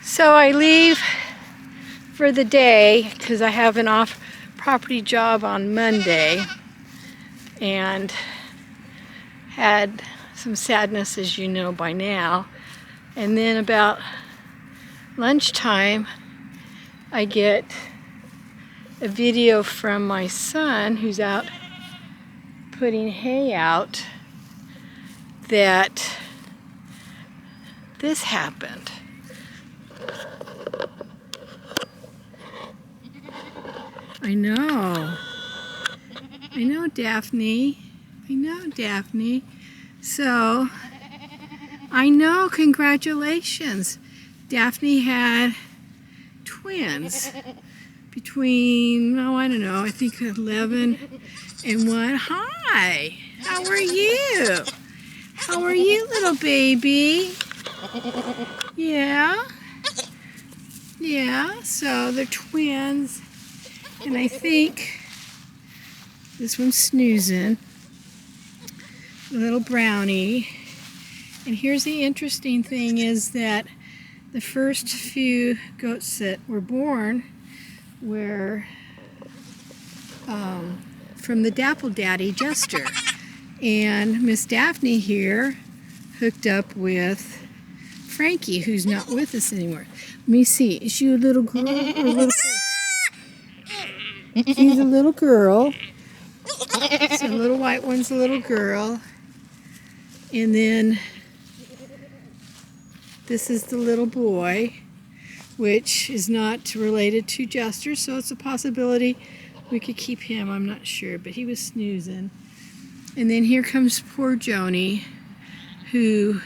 So I leave for the day because I have an off-property job on Monday and had some sadness, as you know by now. And then about lunchtime, I get a video from my son who's out putting hay out that this happened. I know, Daphne. I know, Daphne. So, I know, congratulations. Daphne had twins between, I don't know, I think 11 and 1. Hi, how are you? How are you, little baby? Yeah? Yeah, so they're twins. And I think this one's snoozing, the little brownie. And here's the interesting thing is that the first few goats that were born were from the Dapple Daddy Jester. And Miss Daphne here hooked up with Frankie, who's not with us anymore. Let me see, is she a little girl or a little girl? She's a little girl. So the little white one's a little girl. And then this is the little boy, which is not related to Jester, so it's a possibility we could keep him. I'm not sure, but he was snoozing. And then here comes poor Joni, who,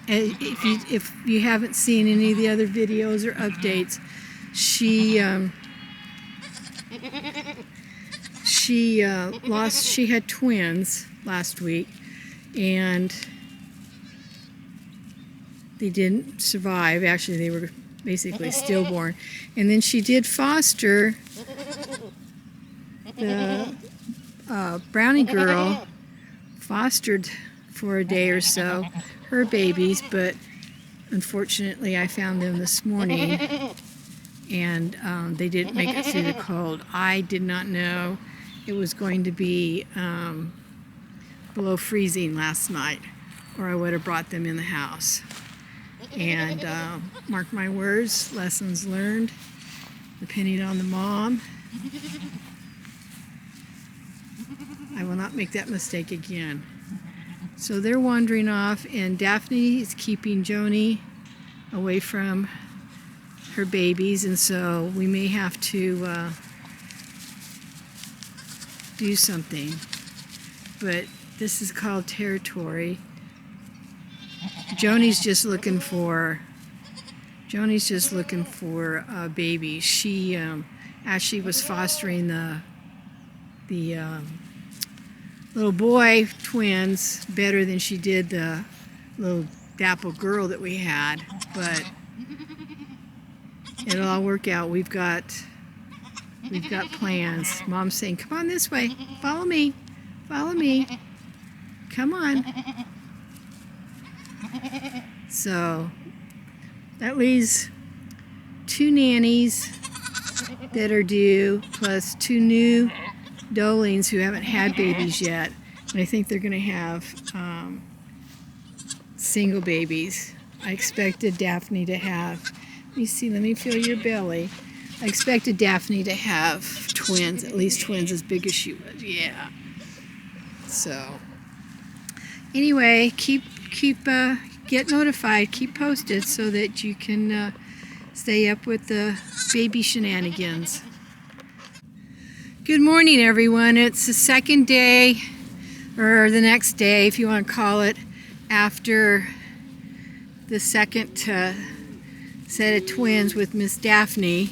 if you haven't seen any of the other videos or updates, she had twins last week, and they didn't survive. Actually, they were basically stillborn. And then she did foster the brownie girl, fostered for a day or so her babies, but unfortunately I found them this morning and they didn't make it through the cold. I did not know it was going to be below freezing last night, or I would have brought them in the house. And mark my words, lessons learned, depending on the mom. I will not make that mistake again. So they're wandering off, and Daphne is keeping Joni away from her babies, and so we may have to do something. But this is called territory. Joni's just looking for a baby. She actually was fostering the little boy twins better than she did the little dapple girl that we had, but it'll all work out. We've got plans. Mom's saying, come on this way, follow me, come on. So that leaves 2 nannies that are due, plus 2 new Dolings who haven't had babies yet. And I think they're going to have single babies. I expected Daphne to have, let me feel your belly. I expected Daphne to have twins, at least twins as big as she was. Yeah. So anyway, get notified, keep posted so that you can stay up with the baby shenanigans. Good morning, everyone. It's the second day, or the next day, if you want to call it, after the second set of twins with Miss Daphne.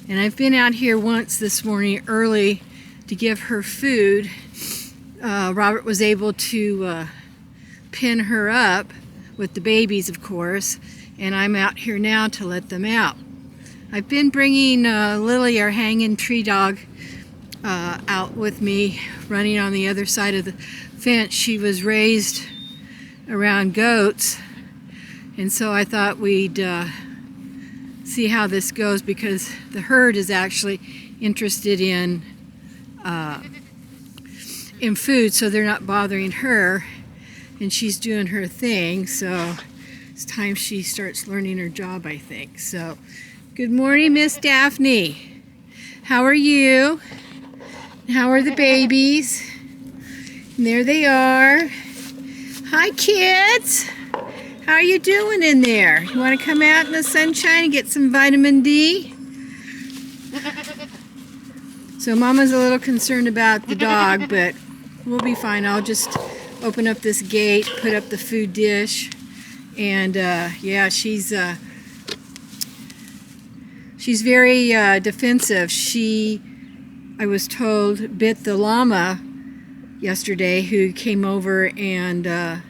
And I've been out here once this morning early to give her food. Robert was able to pin her up with the babies, of course, and I'm out here now to let them out. I've been bringing Lily, our hanging tree dog, out with me, running on the other side of the fence. She was raised around goats, And so I thought we'd see how this goes, because the herd is actually interested in food, so they're not bothering her, and she's doing her thing. So it's time she starts learning her job, I think. So good morning, Miss Daphne. How are you? How are the babies? And there they are. Hi, kids. How are you doing in there? You want to come out in the sunshine and get some vitamin D? So Mama's a little concerned about the dog, but we'll be fine. I'll just open up this gate, put up the food dish, and yeah, she's very defensive. I was told, bit the llama yesterday, who came over and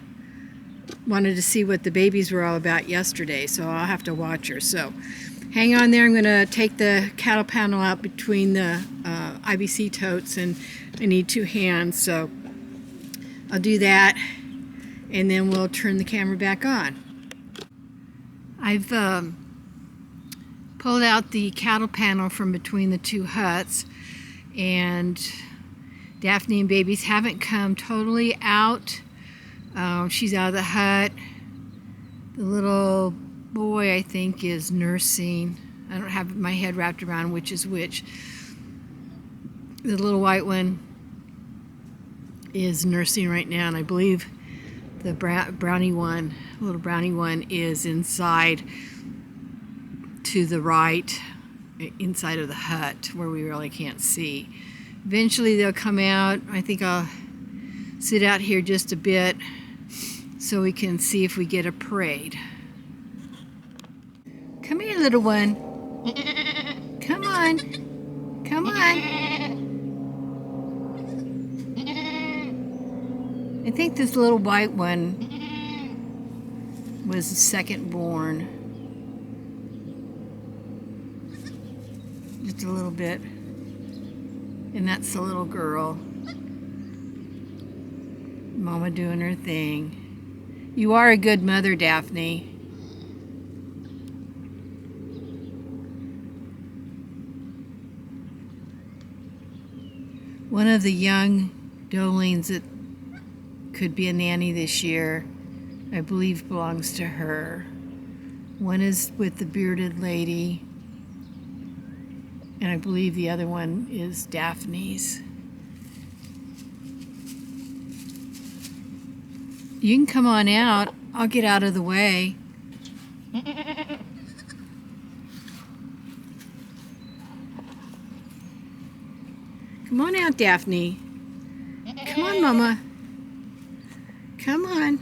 wanted to see what the babies were all about yesterday, so I'll have to watch her. So hang on there. I'm going to take the cattle panel out between the IBC totes, and I need 2 hands, so I'll do that, and then we'll turn the camera back on. I've pulled out the cattle panel from between the 2 huts, and Daphne and babies haven't come totally out. She's out of the hut. The little boy, I think, is nursing. I don't have my head wrapped around which is which. The little white one is nursing right now, and I believe the little brownie one is inside to the right, inside of the hut where we really can't see. Eventually they'll come out. I think I'll sit out here just a bit so we can see if we get a parade. Come here, little one. Come on. Come on. I think this little white one was the second born. Just a little bit. And that's the little girl. Mama doing her thing. You are a good mother, Daphne. One of the young doelings that could be a nanny this year, I believe, belongs to her. One is with the bearded lady, and I believe the other one is Daphne's. You can come on out. I'll get out of the way. Come on out, Daphne. Come on, Mama. Come on.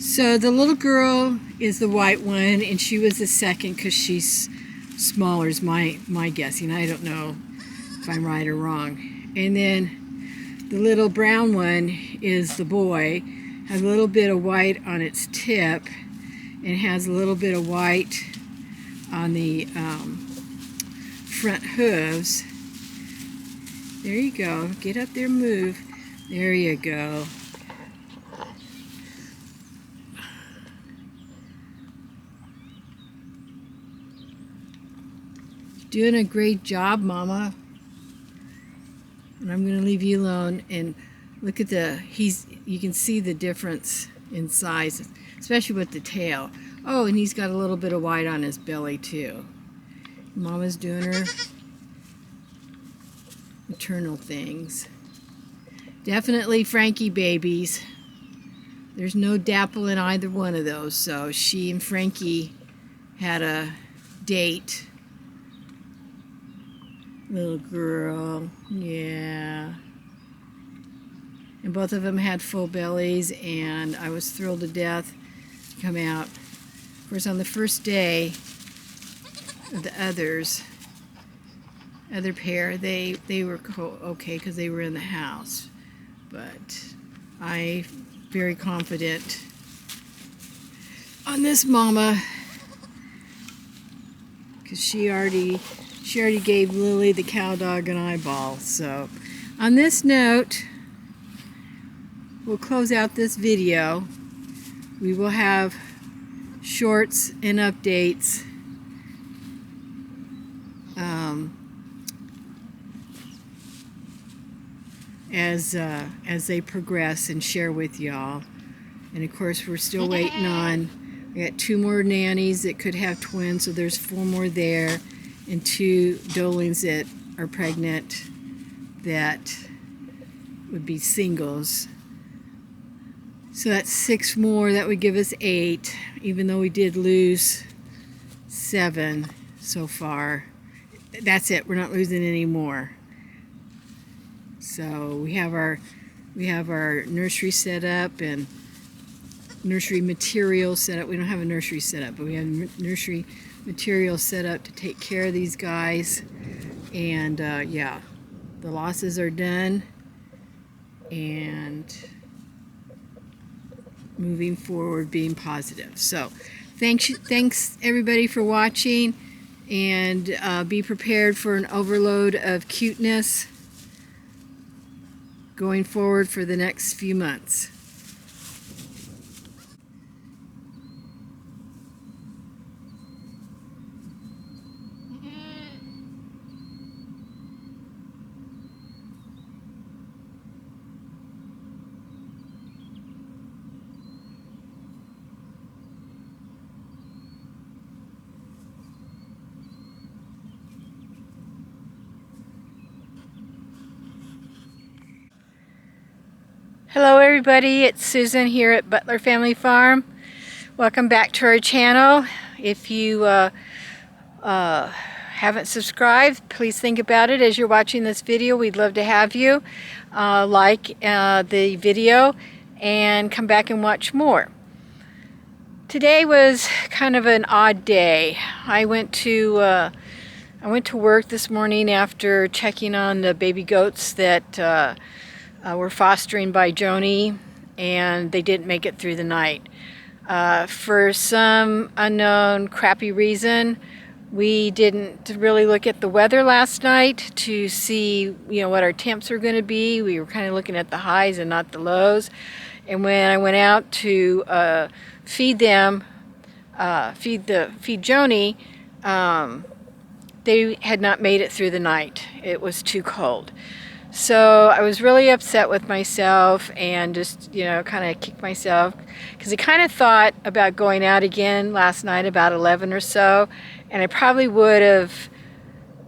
So the little girl is the white one, and she was the second because she's smaller, is my guessing. I don't know if I'm right or wrong. And then the little brown one is the boy. Has a little bit of white on its tip, and has a little bit of white on the front hooves. There you go. Get up there, move. There you go. Doing a great job, Mama. And I'm going to leave you alone, and look at you can see the difference in size, especially with the tail. Oh, and he's got a little bit of white on his belly too. Mama's doing her maternal things. Definitely Frankie babies. There's no dapple in either one of those, so she and Frankie had a date. Little girl, yeah. And both of them had full bellies, and I was thrilled to death to come out. Of course, on the first day of the other pair, they were okay because they were in the house. But I'm very confident on this mama, because she She already gave Lily the cow dog an eyeball. So on this note, we'll close out this video. We will have shorts and updates as they progress and share with y'all. And of course, we're still waiting on, we got 2 more nannies that could have twins, so there's 4 more there, and 2 Dolings that are pregnant that would be singles. So that's 6 more. That would give us 8, even though we did lose 7 so far. That's it. We're not losing any more. So we have our nursery set up and nursery material set up. We don't have a nursery set up, but we have nursery material set up to take care of these guys. And yeah, the losses are done. And moving forward, being positive. So thanks everybody for watching, and be prepared for an overload of cuteness going forward for the next few months. Hello everybody, it's Susan here at Butler Family Farm. Welcome back to our channel. If you haven't subscribed, please think about it as you're watching this video. We'd love to have you like the video and come back and watch more. Today was kind of an odd day. I went to work this morning after checking on the baby goats that were fostering by Joni, and they didn't make it through the night. For some unknown crappy reason, we didn't really look at the weather last night to see, you know, what our temps are going to be. We were kind of looking at the highs and not the lows. And when I went out to feed them, feed Joni, they had not made it through the night. It was too cold. So I was really upset with myself and just, you know, kind of kicked myself, because I kind of thought about going out again last night about 11 or so, and I probably would have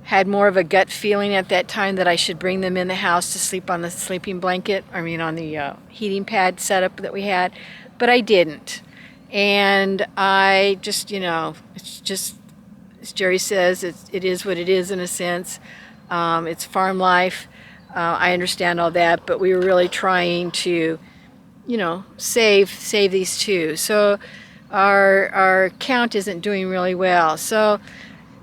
had more of a gut feeling at that time that I should bring them in the house to sleep on the sleeping blanket, on the heating pad setup that we had, but I didn't. And I just, you know, it's just, as Jerry says, it is what it is in a sense. It's farm life. I understand all that, but we were really trying to, you know, save these 2. So our count isn't doing really well. So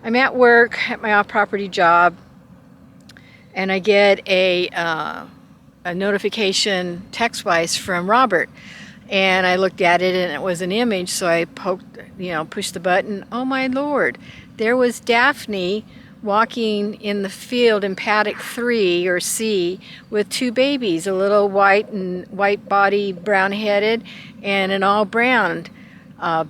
I'm at work at my off-property job, and I get a notification text-wise from Robert, and I looked at it and it was an image. So I pushed the button. Oh my Lord, there was Daphne walking in the field in paddock 3 or C with 2 babies, a little white body, brown headed, and an all brown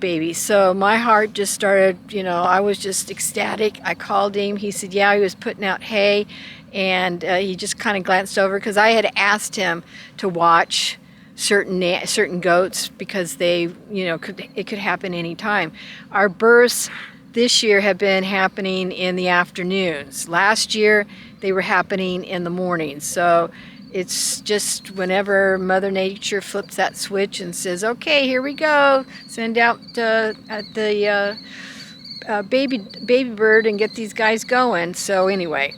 baby. So my heart just started, you know, I was just ecstatic. I called him. He said, yeah, he was putting out hay, and he just kind of glanced over, because I had asked him to watch certain goats, because they, you know, it could happen anytime. Our births this year have been happening in the afternoons. Last year, they were happening in the mornings. So it's just whenever Mother Nature flips that switch and says, okay, here we go, send out the baby bird and get these guys going. So anyway,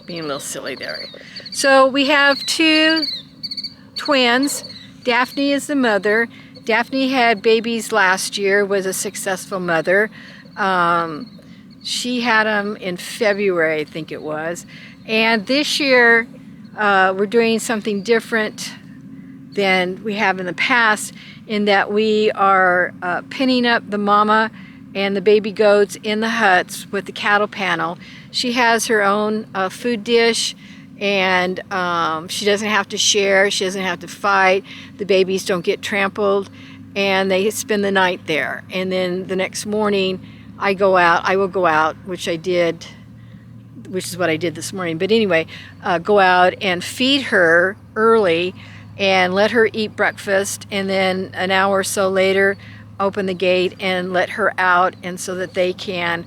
being a little silly there. So we have 2 twins. Daphne is the mother. Daphne had babies last year, was a successful mother. She had them in February, I think it was. And this year, we're doing something different than we have in the past, in that we are pinning up the mama and the baby goats in the huts with the cattle panel. She has her own food dish, and she doesn't have to share, she doesn't have to fight, the babies don't get trampled, and they spend the night there. And then the next morning I will go out, which is what I did this morning, but anyway, go out and feed her early and let her eat breakfast, and then an hour or so later open the gate and let her out, and so that they can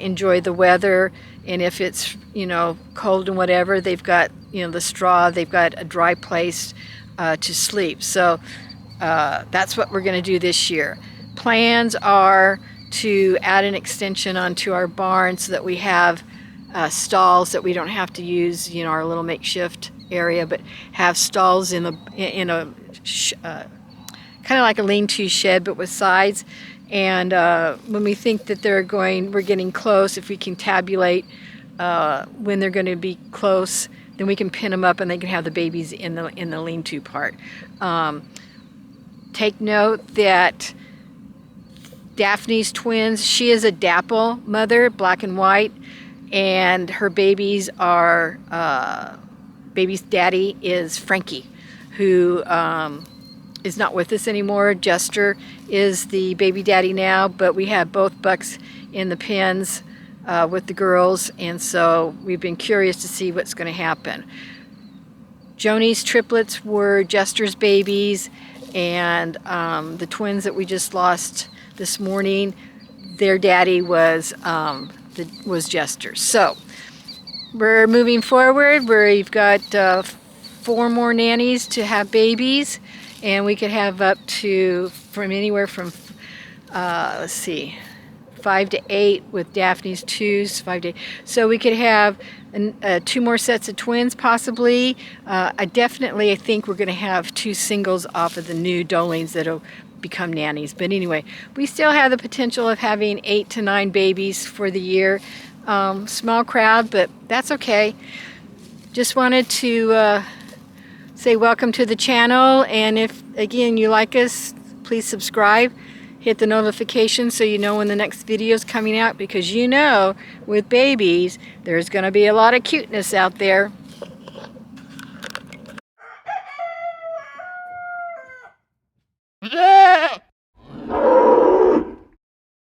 enjoy the weather. And if it's, you know, cold and whatever, they've got, you know, the straw, they've got a dry place to sleep. So that's what we're going to do this year. Plans are to add an extension onto our barn so that we have stalls that we don't have to use, you know, our little makeshift area, but have stalls in a kind of like a lean-to shed, but with sides. And when we think that we're getting close, if we can tabulate when they're going to be close, then we can pin them up and they can have the babies in the lean-to part. Take note that Daphne's twins, she is a dapple mother, black and white, and her babies are, baby's daddy is Frankie, who is not with us anymore. Jester is the baby daddy now, but we have both bucks in the pens with the girls, and so we've been curious to see what's going to happen. Joni's triplets were Jester's babies, and the twins that we just lost this morning, their daddy was Jester. So we're moving forward. We've got 4 more nannies to have babies, and we could have up to anywhere from let's see, 5 to 8 with Daphne's 2s, 5 to 8. So we could have 2 more sets of twins possibly. I think we're going to have 2 singles off of the new Dolings that'll become nannies. But anyway, we still have the potential of having 8 to 9 babies for the year. Small crowd, but that's okay. Just wanted to say welcome to the channel, and if again you like us, please subscribe, hit the notification so you know when the next video is coming out, because you know with babies there's going to be a lot of cuteness out there.